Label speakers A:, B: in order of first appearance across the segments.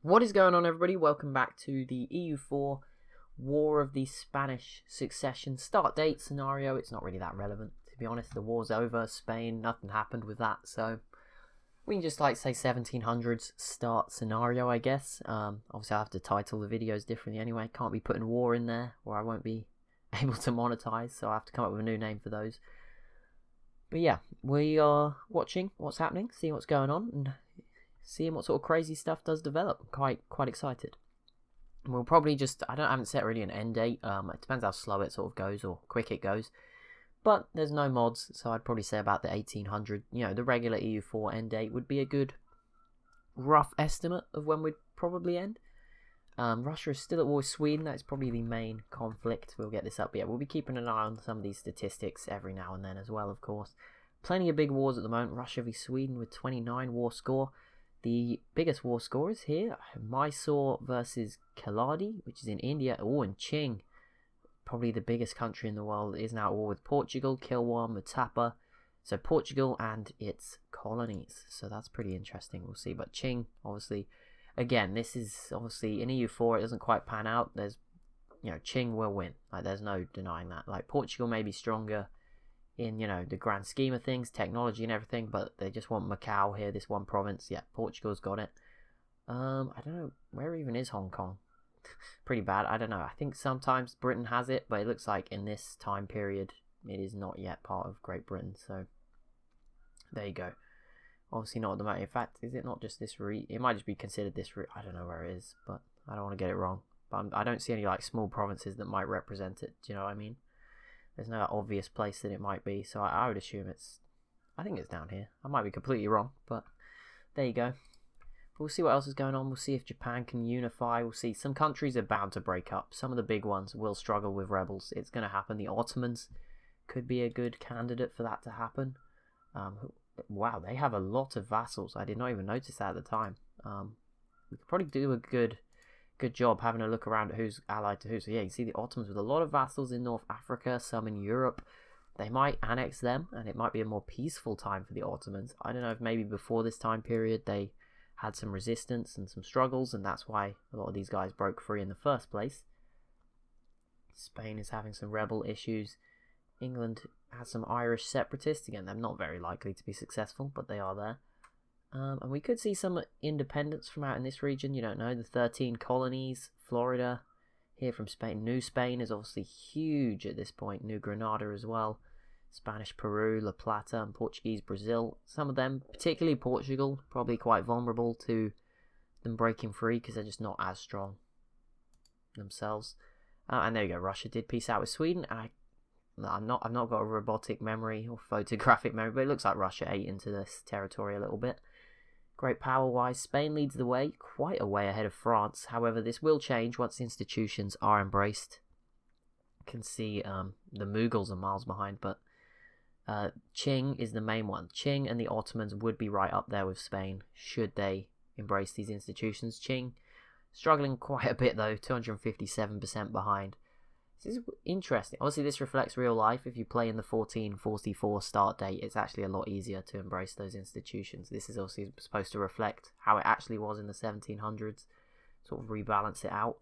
A: What is going on, everybody? Welcome back to the EU4 War of the Spanish Succession start date scenario. It's not really that relevant, to be honest. The war's over. Spain, nothing happened with that, so we can just say 1700s start scenario, I guess. Obviously I have to title the videos differently anyway. Can't be putting war in there or I won't be able to monetize, so I have to come up with a new name for those. But yeah, we are watching what's happening, seeing what's going on, and seeing what sort of crazy stuff does develop. I'm quite excited. We'll probably just, I haven't set really an end date. It depends how slow it sort of goes or quick it goes. But there's no mods, so I'd probably say about the 1800. The regular EU4 end date would be a good rough estimate of when we'd probably end. Russia is still at war with Sweden. That's probably the main conflict. We'll get this up. But yeah, we'll be keeping an eye on some of these statistics every now and then as well, of course. Plenty of big wars at the moment. Russia v Sweden with 29 war score. The biggest war scorers here, Mysore versus Keladi, which is in India. Oh, and Qing, probably the biggest country in the world, is now at war with Portugal, Kilwan, Matapa. So Portugal and its colonies. So that's pretty interesting. We'll see. But Qing, obviously, again, this is obviously in EU4. It doesn't quite pan out. There's, Qing will win. There's no denying that. Portugal may be stronger in the grand scheme of things, technology and everything, but they just want Macau here, this one province. Yeah, Portugal's got it. I don't know, where even is Hong Kong? Pretty bad. I don't know. I think sometimes Britain has it, but it looks like in this time period it is not yet part of Great Britain. So there you go. Obviously not at the moment. In fact, is it not just this route? It might just be considered this route. I don't know where it is, but I don't want to get it wrong. But I don't see any small provinces that might represent it. Do you know what I mean? There's no obvious place that it might be, so I would assume I think it's down here. I might be completely wrong, but there you go. We'll see what else is going on. We'll see if Japan can unify. We'll see. Some countries are bound to break up. Some of the big ones will struggle with rebels. It's going to happen. The Ottomans could be a good candidate for that to happen. Wow, they have a lot of vassals. I did not even notice that at the time. We could probably do a good job having a look around at who's allied to who. So yeah, you see the Ottomans with a lot of vassals in North Africa, some in Europe. They might annex them, and it might be a more peaceful time for the Ottomans. I don't know if maybe before this time period they had some resistance and some struggles, and that's why a lot of these guys broke free in the first place. Spain is having some rebel issues. England has some Irish separatists. Again, they're not very likely to be successful, but they are there. And we could see some independence from out in this region. You don't know. The 13 colonies, Florida, here from Spain. New Spain is obviously huge at this point. New Granada as well. Spanish Peru, La Plata, and Portuguese Brazil. Some of them, particularly Portugal, probably quite vulnerable to them breaking free because they're just not as strong themselves. And there you go. Russia did peace out with Sweden. I've not got a robotic memory or photographic memory, but it looks like Russia ate into this territory a little bit. Great power-wise, Spain leads the way, quite a way ahead of France. However, this will change once institutions are embraced. You can see the Mughals are miles behind, but Qing is the main one. Qing and the Ottomans would be right up there with Spain, should they embrace these institutions. Qing struggling quite a bit, though, 257% behind. This is interesting. Obviously, this reflects real life. If you play in the 1444 start date, it's actually a lot easier to embrace those institutions. This is obviously supposed to reflect how it actually was in the 1700s, sort of rebalance it out.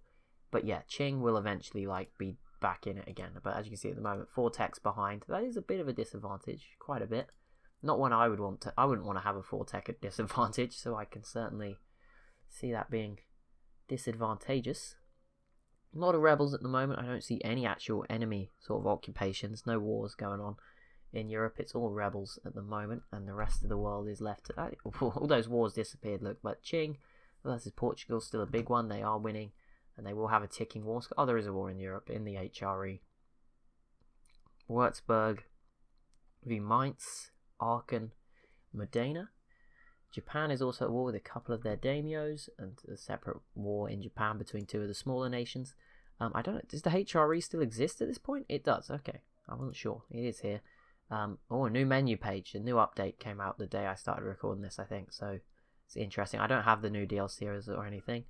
A: But yeah, Qing will eventually be back in it again. But as you can see at the moment, 4 techs behind. That is a bit of a disadvantage, quite a bit. Not one I would want to. I wouldn't want to have a 4 tech at disadvantage, so I can certainly see that being disadvantageous. A lot of rebels at the moment. I don't see any actual enemy sort of occupations. No wars going on in Europe. It's all rebels at the moment, and the rest of the world is left. All those wars disappeared. Look, but Qing versus Portugal still a big one. They are winning, and they will have a ticking war. Oh, there is a war in Europe in the HRE. Würzburg v Mainz, Aachen, Modena. Japan is also at war with a couple of their daimyos, and a separate war in Japan between 2 of the smaller nations. I don't know, does the HRE still exist at this point? It does, okay. I wasn't sure. It is here. A new menu page. A new update came out the day I started recording this, I think, so it's interesting. I don't have the new DLC or anything.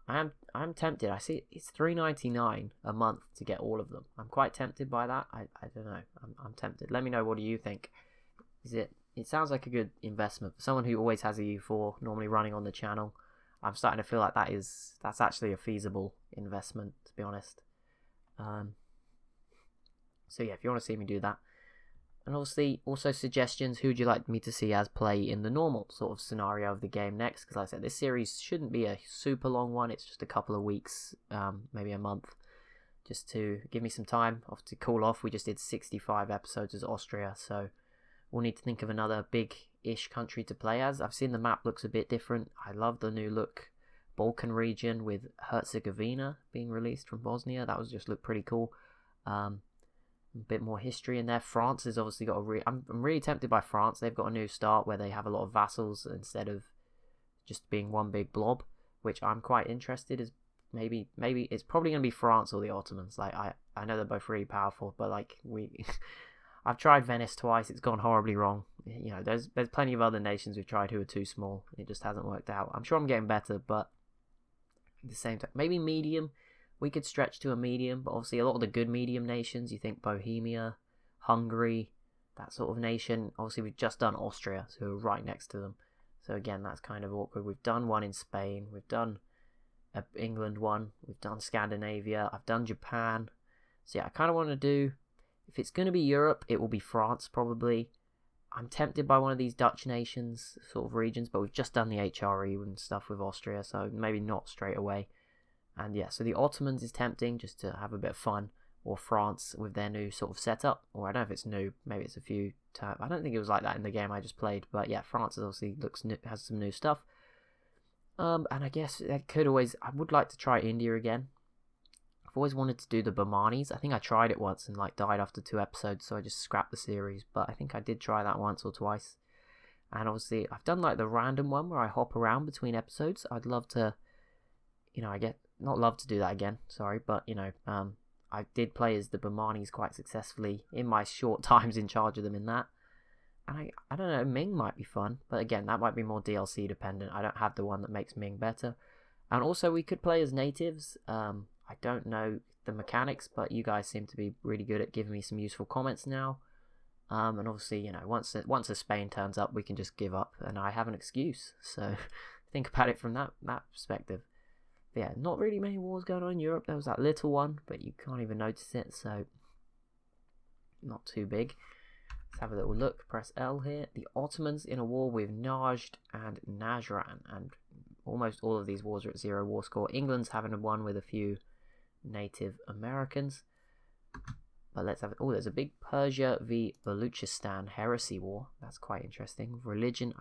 A: I'm tempted. I see it's $3.99 a month to get all of them. I'm quite tempted by that. I don't know. I'm tempted. Let me know, what do you think? It sounds like a good investment for someone who always has a EU4 normally running on the channel. I'm starting to feel like that's actually a feasible investment, to be honest. So yeah, if you want to see me do that. And obviously, also suggestions, who would you like me to see as play in the normal sort of scenario of the game next? Because like I said, this series shouldn't be a super long one. It's just a couple of weeks, maybe a month, just to give me some time off to cool off. We just did 65 episodes as Austria, so we'll need to think of another big-ish country to play as. I've seen the map looks a bit different. I love the new look Balkan region with Herzegovina being released from Bosnia. That was just looked pretty cool. A bit more history in there. France has obviously got I'm really tempted by France. They've got a new start where they have a lot of vassals instead of just being one big blob, which I'm quite interested in. Maybe it's probably going to be France or the Ottomans. Like I know they're both really powerful, but like I've tried Venice twice. It's gone horribly wrong. You know, there's plenty of other nations we've tried who are too small. It just hasn't worked out. I'm sure I'm getting better, but at the same time, maybe medium. We could stretch to a medium, but obviously a lot of the good medium nations, you think Bohemia, Hungary, that sort of nation. Obviously, we've just done Austria, so we're right next to them. So again, that's kind of awkward. We've done one in Spain. We've done England one. We've done Scandinavia. I've done Japan. So yeah, I kind of want to do, if it's going to be Europe, it will be France probably. I'm tempted by one of these Dutch nations, sort of regions, but we've just done the HRE and stuff with Austria, so maybe not straight away. And yeah, so the Ottomans is tempting just to have a bit of fun, or France with their new sort of setup, or I don't know if it's new, maybe it's a few times. I don't think it was like that in the game I just played, but yeah, France obviously looks new, has some new stuff. And I guess I would like to try India again. I've always wanted to do the Bahmanis. I think I tried it once and like died after 2 episodes, so I just scrapped the series, but I think I did try that once or twice. And obviously I've done like the random one where I hop around between episodes. I'd love to, not love to do that again, sorry, but I did play as the Bahmanis quite successfully in my short times in charge of them in that. And I don't know, Ming might be fun, but again, that might be more DLC dependent. I don't have the one that makes Ming better. And also we could play as natives. I don't know the mechanics, but you guys seem to be really good at giving me some useful comments now. And obviously, once a Spain turns up, we can just give up, and I have an excuse. So think about it from that perspective. But yeah, not really many wars going on in Europe. There was that little one, but you can't even notice it, so not too big. Let's have a little look. Press L here. The Ottomans in a war with Najd and Najran, and almost all of these wars are at 0 war score. England's having one with a few Native Americans. But let's have it. Oh, there's a big Persia v Baluchistan heresy war. That's quite interesting. Religion.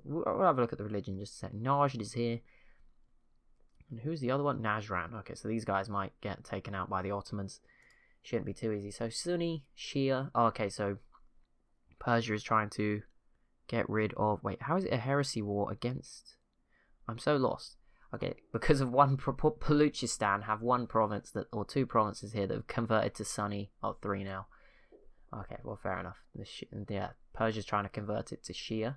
A: We'll have a look at the religion just a second. Najd is here. And who's the other one? Najran. Okay, so these guys might get taken out by the Ottomans. Shouldn't be too easy. So Sunni, Shia. Oh, okay, so Persia is trying to get rid of... Wait, how is it a heresy war against... I'm so lost. Okay, because of Baluchistan have one province or 2 provinces here that have converted to Sunni. Oh, 3 now. Okay, well, fair enough. Yeah, Persia's trying to convert it to Shia.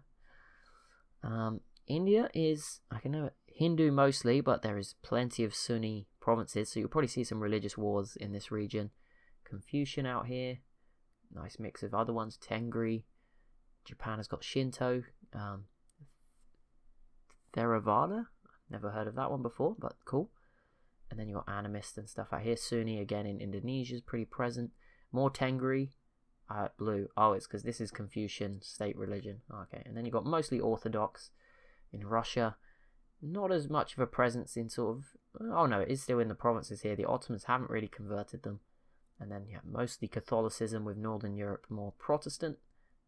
A: India is, I can know it, Hindu mostly, but there is plenty of Sunni provinces, so you'll probably see some religious wars in this region. Confucian out here. Nice mix of other ones. Tengri. Japan has got Shinto. Theravada. Never heard of that one before, but cool. And then you got animist and stuff out here. Sunni again in Indonesia is pretty present. More Tengri. Blue. Oh, it's because this is Confucian state religion. Okay, and then you got mostly Orthodox in Russia. Not as much of a presence in sort of... Oh no, it is still in the provinces here. The Ottomans haven't really converted them. And then, yeah, mostly Catholicism with Northern Europe more Protestant.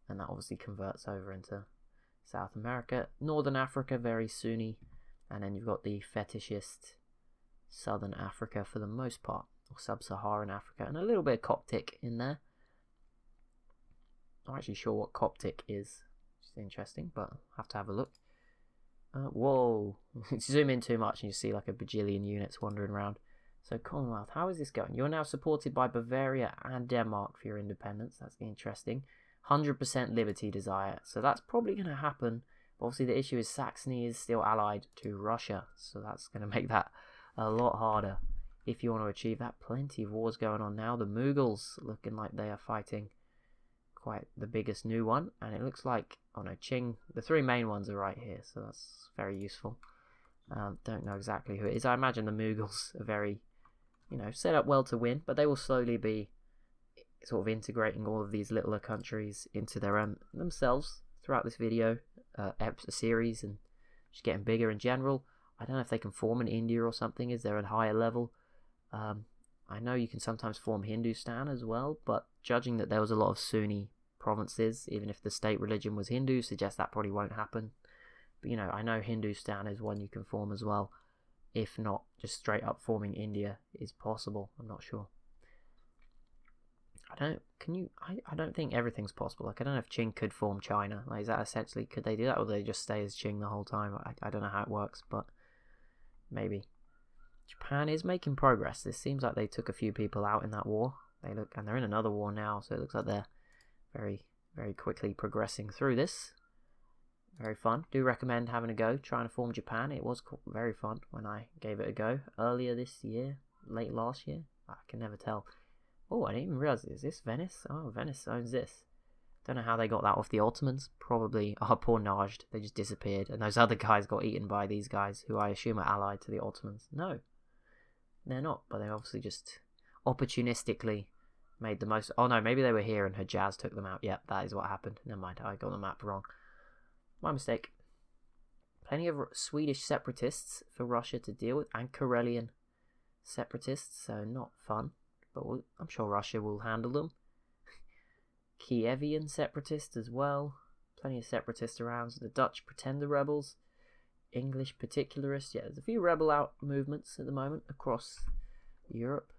A: And that obviously converts over into South America. Northern Africa, very Sunni. And then you've got the fetishist Southern Africa for the most part, or Sub-Saharan Africa, and a little bit of Coptic in there. I'm not actually sure what Coptic is, which is interesting, but I'll have to have a look. Whoa, zoom in too much and you see like a bajillion units wandering around. So Commonwealth, how is this going? You're now supported by Bavaria and Denmark for your independence. That's interesting. 100% liberty desire, so that's probably going to happen. Obviously, the issue is Saxony is still allied to Russia, so that's going to make that a lot harder if you want to achieve that. Plenty of wars going on now. The Mughals looking like they are fighting quite the biggest new one, and it looks like, oh no, Qing, the 3 main ones are right here, so that's very useful. Don't know exactly who it is. I imagine the Mughals are very, set up well to win, but they will slowly be sort of integrating all of these littler countries into their own themselves throughout this video, series, and just getting bigger in general. I don't know if they can form an India or something. Is there a higher level? I know you can sometimes form Hindustan as well, but judging that there was a lot of Sunni provinces, even if the state religion was Hindu, suggests that probably won't happen. But I know Hindustan is one you can form as well. If not, just straight up forming India is possible. I'm not sure. I don't think everything's possible. Like, I don't know if Qing could form China. Like, is that essentially, could they do that, or do they just stay as Qing the whole time? I don't know how it works, but maybe. Japan is making progress. This seems like they took a few people out in that war. And they're in another war now, so it looks like they're very, very quickly progressing through this. Very fun. Do recommend having a go, trying to form Japan. It was very fun when I gave it a go earlier this year, late last year. I can never tell. Oh, I didn't even realize. Is this Venice? Oh, Venice owns this. Don't know how they got that off the Ottomans. Probably, poor Najd. They just disappeared. And those other guys got eaten by these guys, who I assume are allied to the Ottomans. No, they're not. But they obviously just opportunistically made the most. Oh no, maybe they were here and Hejaz took them out. Yep, that is what happened. Never mind, I got the map wrong. My mistake. Plenty of Swedish separatists for Russia to deal with, and Karelian separatists, so not fun. But I'm sure Russia will handle them. Kievian separatists as well. Plenty of separatists around. So the Dutch pretender rebels. English particularists. Yeah, there's a few rebel out movements at the moment across Europe.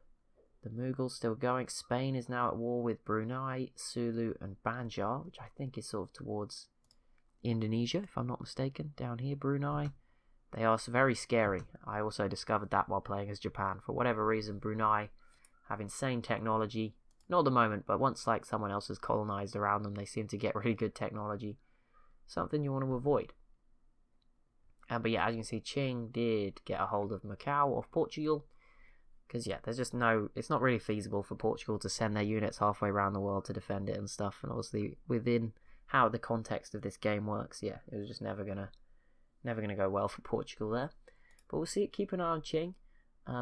A: The Mughals still going. Spain is now at war with Brunei, Sulu and Banjar, which I think is sort of towards Indonesia, if I'm not mistaken. Down here, Brunei. They are very scary. I also discovered that while playing as Japan. For whatever reason, Brunei have insane technology. Not at the moment, but once like someone else has colonized around them, they seem to get really good technology. Something you want to avoid. But yeah, as you can see, Qing did get a hold of Macau off Portugal. Because yeah, there's just it's not really feasible for Portugal to send their units halfway around the world to defend it and stuff. And obviously within how the context of this game works, yeah, it was just never gonna go well for Portugal there. But we'll see. Keep an eye on Qing.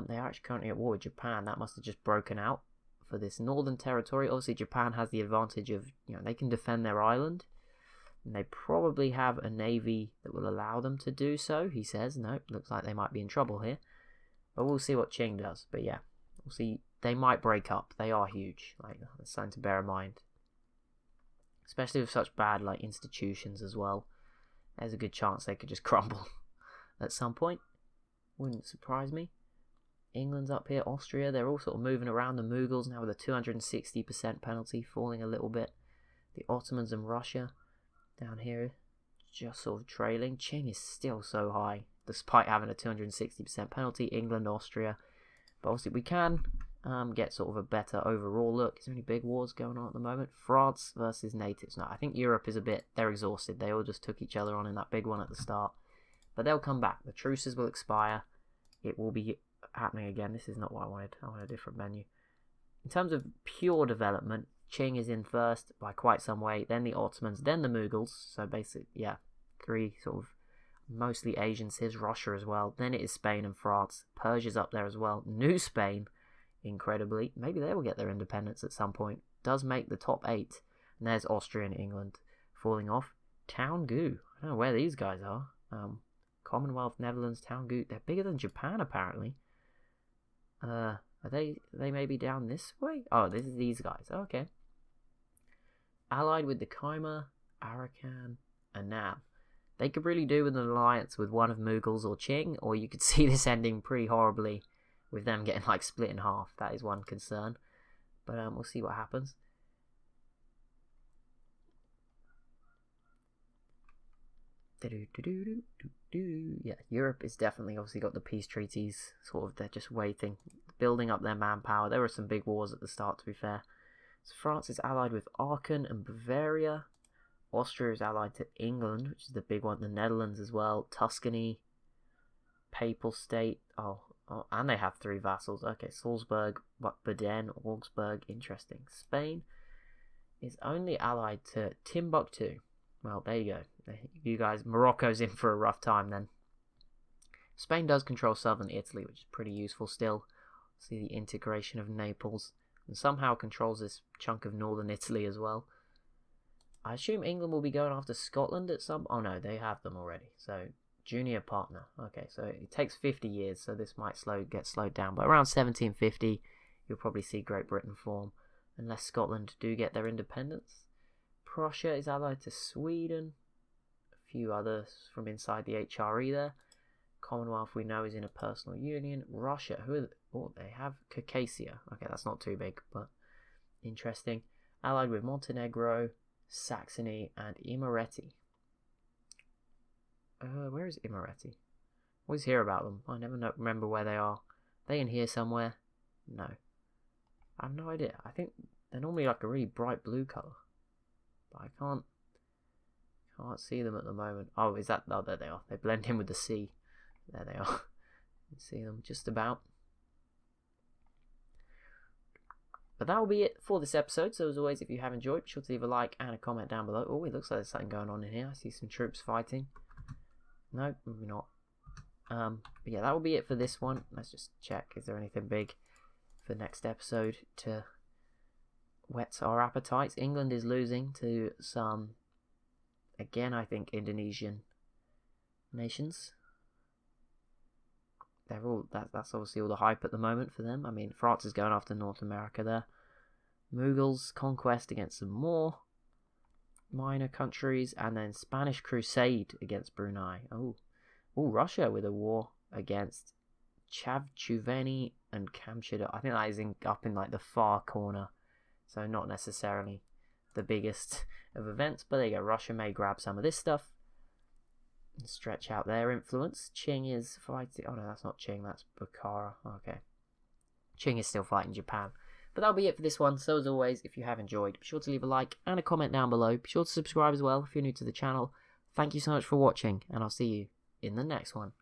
A: They are actually currently at war with Japan. That must have just broken out for this northern territory. Obviously, Japan has the advantage of, they can defend their island. And they probably have a navy that will allow them to do so, he says. Nope, looks like they might be in trouble here. But we'll see what Qing does. But yeah, we'll see. They might break up. They are huge. Like, that's something to bear in mind. Especially with such bad, institutions as well. There's a good chance they could just crumble at some point. Wouldn't surprise me. England's up here, Austria, they're all sort of moving around. The Mughals now with a 260% penalty, falling a little bit. The Ottomans and Russia down here, just sort of trailing. Qing is still so high, despite having a 260% penalty. England, Austria. But obviously we can get sort of a better overall look. Is there any big wars going on at the moment? France versus natives. No, I think Europe is they're exhausted. They all just took each other on in that big one at the start. But they'll come back. The truces will expire. It will be happening again. This is not what I wanted. I want a different menu. In terms of pure development, Qing is in first by quite some way, then the Ottomans, then the Mughals. So basically, yeah, three sort of mostly Asian civs, Russia as well. Then it is Spain and France. Persia's up there as well. New Spain, incredibly. Maybe they will get their independence at some point. Does make the top 8. And there's Austria and England falling off. Town-gu. I don't know where these guys are. Commonwealth, Netherlands, Town-gu. They're bigger than Japan, apparently. Are they maybe down this way? Oh, this is these guys. Oh, okay. Allied with the Khmer, Arakan, and Nam. They could really do with an alliance with one of Mughals or Qing, or you could see this ending pretty horribly with them getting split in half. That is one concern. But we'll see what happens. Yeah, Europe is definitely obviously got the peace treaties. Sort of, they're just waiting, building up their manpower. There were some big wars at the start, to be fair. So France is allied with Aachen and Bavaria. Austria is allied to England, which is the big one. The Netherlands as well. Tuscany, Papal State. Oh, and they have 3 vassals. Okay, Salzburg, Baden, Augsburg. Interesting. Spain is only allied to Timbuktu. Well, there you go. You guys, Morocco's in for a rough time then. Spain does control southern Italy, which is pretty useful still. See the integration of Naples, and somehow controls this chunk of northern Italy as well. I assume England will be going after Scotland at some... Oh no, they have them already. So, junior partner. Okay, so it takes 50 years, so this might get slowed down. But around 1750, you'll probably see Great Britain form, unless Scotland do get their independence. Prussia is allied to Sweden. A few others from inside the HRE there. Commonwealth we know is in a personal union. Russia, they have Caucasia. Okay, that's not too big, but interesting. Allied with Montenegro, Saxony, and Imereti. Where is Imereti? Always hear about them. I never remember where they are. Are they in here somewhere? No. I have no idea. I think they're normally like a really bright blue colour. But I can't see them at the moment. Oh, is that... Oh, there they are. They blend in with the sea. There they are. You can see them just about. But that will be it for this episode. So as always, if you have enjoyed, be sure to leave a like and a comment down below. Oh, it looks like there's something going on in here. I see some troops fighting. No, maybe not. But yeah, that will be it for this one. Let's just check. Is there anything big for the next episode to whet our appetites? England is losing to some, again, I think, Indonesian nations. They're all that's obviously all the hype at the moment for them. I mean, France is going after North America there. Mughals conquest against some more minor countries, and then Spanish Crusade against Brunei. Oh, Russia with a war against Chavchuveni and Kamchatka. I think that is up in like the far corner, so not necessarily the biggest of events. But there you go. Russia may grab some of this stuff. Stretch out their influence. Qing is fighting... Oh no, that's not Qing, that's Bukhara. Okay. Qing is still fighting Japan. But that'll be it for this one. So as always, if you have enjoyed, be sure to leave a like and a comment down below. Be sure to subscribe as well if you're new to the channel. Thank you so much for watching, and I'll see you in the next one.